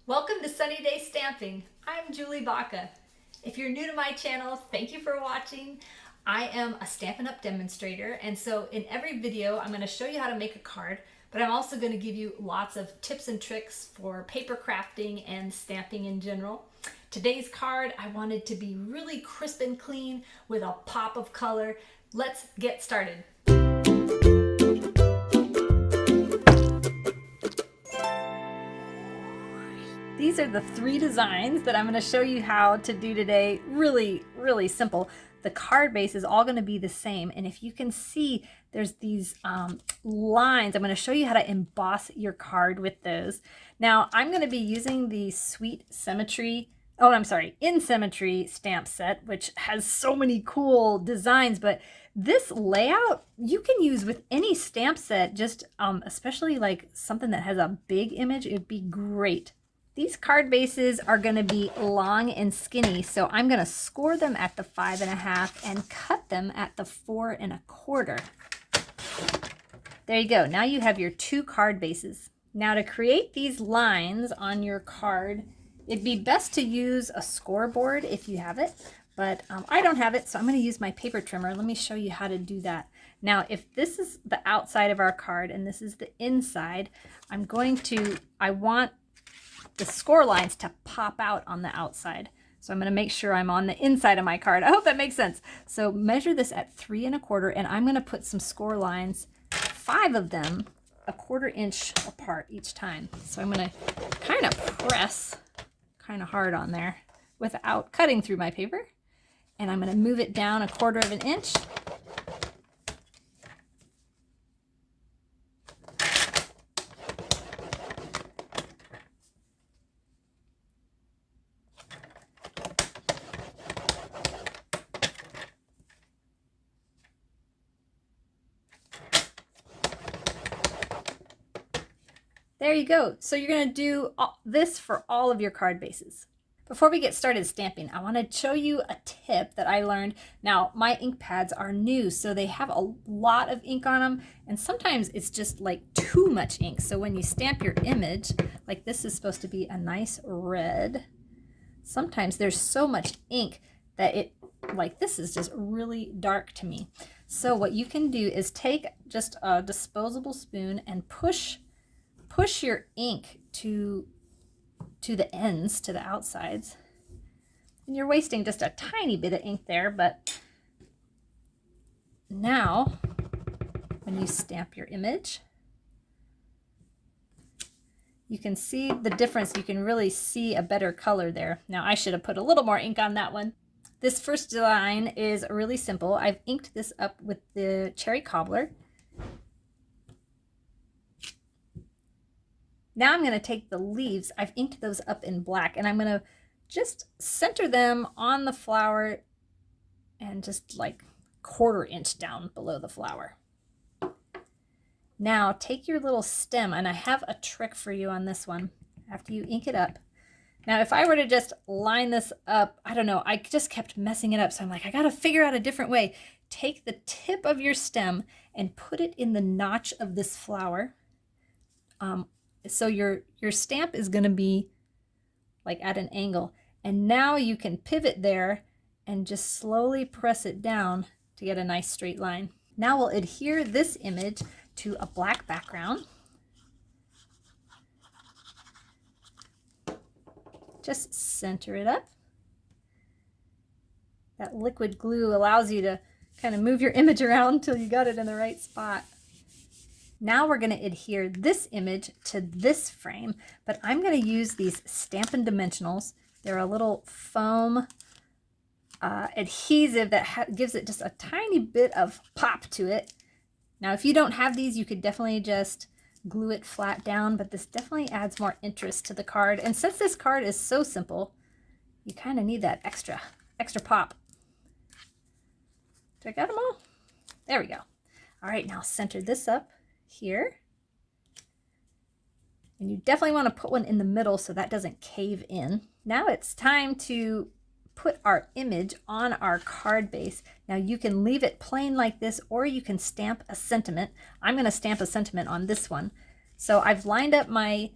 Welcome to Sunny Day Stamping. I'm Julie Baca. If you're new to my channel, thank you for watching. I am a Stampin' Up! Demonstrator, and so in every video I'm going to show you how to make a card, but I'm also going to give you lots of tips and tricks for paper crafting and stamping in general. Today's card, I wanted to be really crisp and clean with a pop of color. Let's get started. These are the three designs that I'm going to show you how to do today. Really simple. The card base is all going to be the same. And if you can see, there's these lines. I'm going to show you how to emboss your card with those. Now, I'm going to be using the In Symmetry stamp set, which has so many cool designs. But this layout you can use with any stamp set, just especially like something that has a big image. It'd be great. These card bases are going to be long and skinny, so I'm going to score them at the 5.5 and cut them at the 4.25. There you go. Now you have your two card bases. Now to create these lines on your card, it'd be best to use a scoreboard if you have it, but I don't have it, so I'm going to use my paper trimmer. Let me show you how to do that. Now, if this is the outside of our card and this is the inside, I want the score lines to pop out on the outside. So I'm going to make sure I'm on the inside of my card. I hope that makes sense. So measure this at 3.25, and I'm going to put some score lines, 5 of them, 1/4 inch apart each time. So I'm going to kind of press kind of hard on there without cutting through my paper. And I'm going to move it down 1/4 inch. There you go. So you're going to do this for all of your card bases. Before we get started stamping, I want to show you a tip that I learned. Now, my ink pads are new, so they have a lot of ink on them, and sometimes it's just like too much ink. So when you stamp your image, like this is supposed to be a nice red, sometimes there's so much ink that like this is just really dark to me. So what you can do is take just a disposable spoon and push your ink to the ends, to the outsides. And you're wasting just a tiny bit of ink there, but now when you stamp your image, you can see the difference. You can really see a better color there. Now, I should have put a little more ink on that one. This first design is really simple. I've inked this up with the cherry cobbler. Now I'm going to take the leaves, I've inked those up in black, and I'm going to just center them on the flower and just like 1/4 inch down below the flower. Now take your little stem, and I have a trick for you on this one after you ink it up. Now if I were to just line this up, I don't know, I just kept messing it up, so I'm like, I got to figure out a different way. Take the tip of your stem and put it in the notch of this flower. So your stamp is going to be like at an angle. And now you can pivot there and just slowly press it down to get a nice straight line. Now we'll adhere this image to a black background. Just center it up. That liquid glue allows you to kind of move your image around until you got it in the right spot. Now we're going to adhere this image to this frame, but I'm going to use these Stampin' Dimensionals. They're a little foam adhesive that gives it just a tiny bit of pop to it. Now, if you don't have these, you could definitely just glue it flat down, but this definitely adds more interest to the card. And since this card is so simple, you kind of need that extra pop. Do I got them all? There we go. All right, now center this up here, and you definitely want to put one in the middle so that doesn't cave in. Now it's time to put our image on our card base. Now you can leave it plain like this, or you can stamp a sentiment. I'm going to stamp a sentiment on this one. So I've lined up my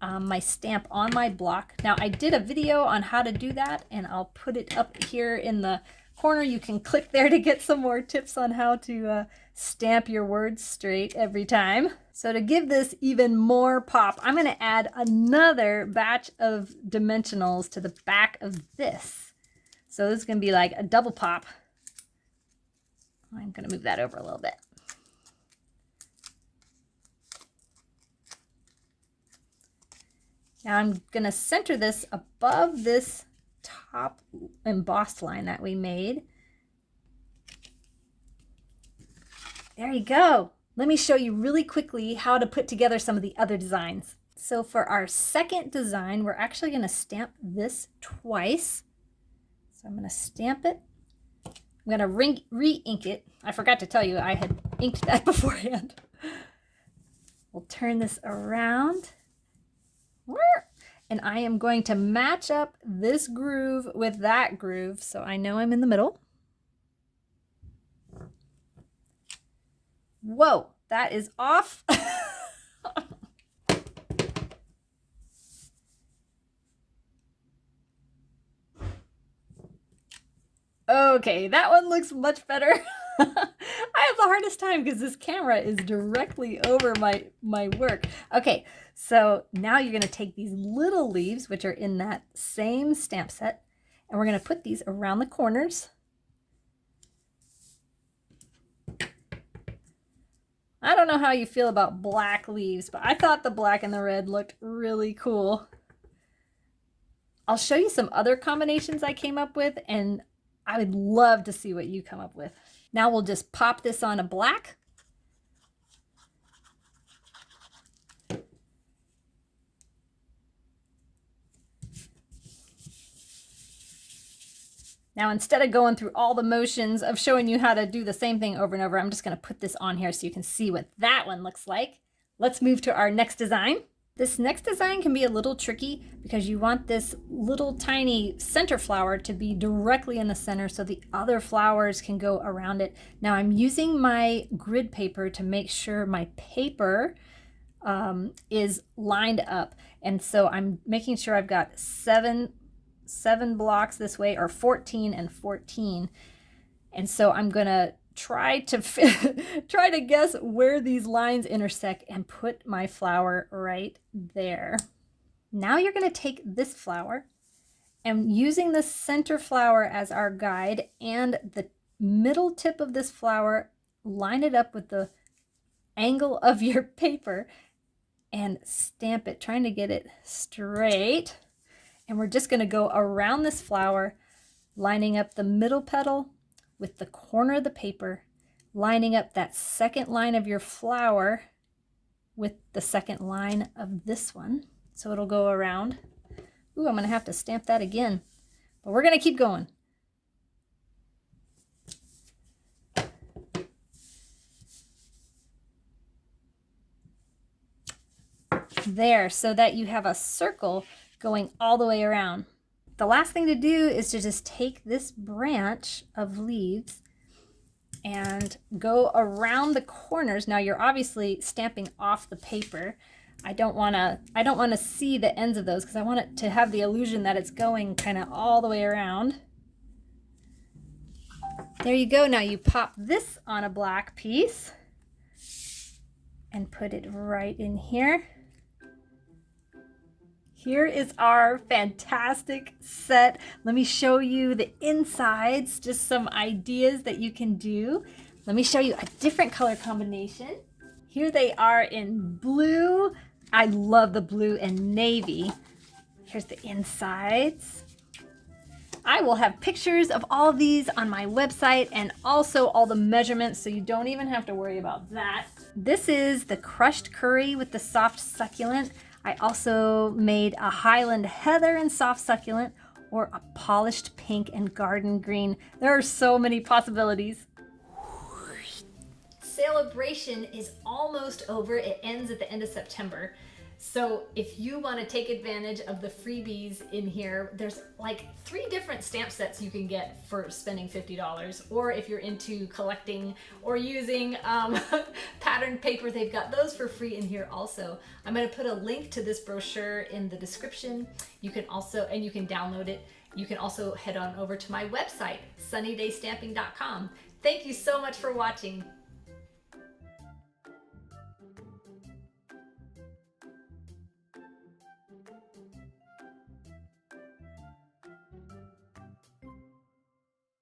my stamp on my block. Now I did a video on how to do that, and I'll put it up here in the corner. You can click there to get some more tips on how to stamp your words straight every time. So to give this even more pop, I'm going to add another batch of dimensionals to the back of this. So this is going to be like a double pop. I'm going to move that over a little bit. Now I'm going to center this above this top embossed line that we made. There you go. Let me show you really quickly how to put together some of the other designs. So for our second design, we're actually going to stamp this twice. So I'm going to stamp it. I'm going to re-ink it. I forgot to tell you I had inked that beforehand. We'll turn this around. And I am going to match up this groove with that groove so I know I'm in the middle. Whoa, that is off. Okay, that one looks much better. I have the hardest time because this camera is directly over my work. Okay, so now you're going to take these little leaves, which are in that same stamp set, and we're going to put these around the corners. I don't know how you feel about black leaves, but I thought the black and the red looked really cool. I'll show you some other combinations I came up with, and I would love to see what you come up with. Now we'll just pop this on a black. Now, instead of going through all the motions of showing you how to do the same thing over and over, I'm just going to put this on here so you can see what that one looks like. Let's move to our next design. This next design can be a little tricky because you want this little tiny center flower to be directly in the center so the other flowers can go around it. Now I'm using my grid paper to make sure my paper is lined up. And so I'm making sure I've got seven blocks this way, or 14 and 14. And so I'm gonna try to guess where these lines intersect and put my flower right there. Now you're going to take this flower and, using the center flower as our guide and the middle tip of this flower, line it up with the angle of your paper and stamp it, trying to get it straight. And we're just going to go around this flower, lining up the middle petal with the corner of the paper, lining up that second line of your flower with the second line of this one. So it'll go around. Ooh, I'm going to have to stamp that again, but we're going to keep going. There, so that you have a circle going all the way around. The last thing to do is to just take this branch of leaves and go around the corners. Now you're obviously stamping off the paper. I don't want to see the ends of those because I want it to have the illusion that it's going kind of all the way around. There you go. Now you pop this on a black piece and put it right in here. Here is our fantastic set. Let me show you the insides, just some ideas that you can do. Let me show you a different color combination. Here they are in blue. I love the blue and navy. Here's the insides. I will have pictures of all these on my website and also all the measurements, so you don't even have to worry about that. This is the crushed curry with the soft succulent. I also made a Highland Heather and soft succulent, or a polished pink and garden green. There are so many possibilities. Celebration is almost over. It ends at the end of September. So if you want to take advantage of the freebies in here, there's like 3 different stamp sets you can get for spending $50. Or if you're into collecting or using patterned paper, they've got those for free in here also. I'm going to put a link to this brochure in the description. You can also, and you can download it. You can also head on over to my website, sunnydaystamping.com. Thank you so much for watching.